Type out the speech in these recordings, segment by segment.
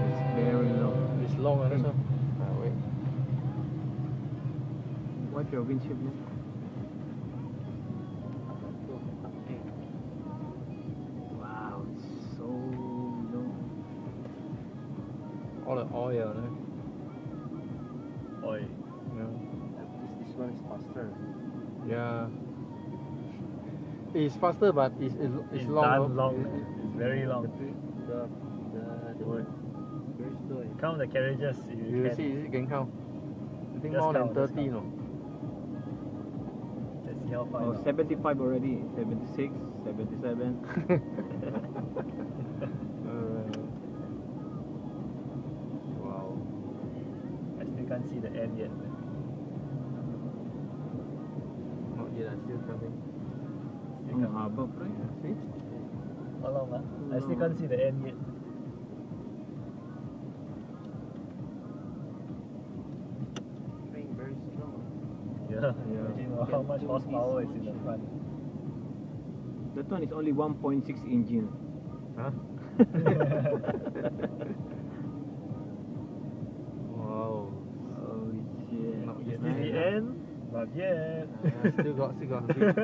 It's very long. It's long, that's all. Wait. Wipe your windshield, man. Wow, it's so long. All the oil, no? Oi. Yeah. This one is faster. Yeah. It's faster, but it's long. done no? long. It's very long. The one very slow. Count the carriages. You see, you can count. I think Just more than count, just 30, count. no? Let's see how far. Oh, now. 75 already. 76, 77. Wow. I still can't see the end yet. Not yet, still coming. Still On can't- harbor front. See? How long? I still can't see the end yet. Train very strong. Yeah. Yeah. Imagine how much horsepower is in the front. That one is only 1.6 engine. Huh? Wow. Oh shit. Not Is yet. this the end? Not yet. Still got a bit.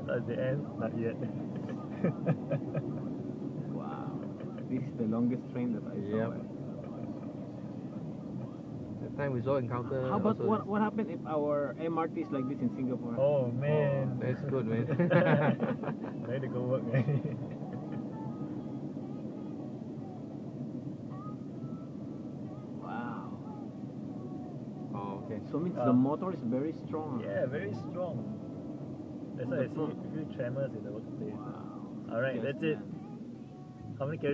That's the end? Not yet. Wow. This is the longest train that I saw. Yep. The time we saw encounter. How about also what happened if our MRT is like this in Singapore? Oh man. that's good, man. Ready to go work, man. Wow. Oh, okay. So means the motor is very strong. Yeah, very strong. That's why I see a few tremors in the workplace. Wow. Alright, Yes, that's it. man. How many carriages?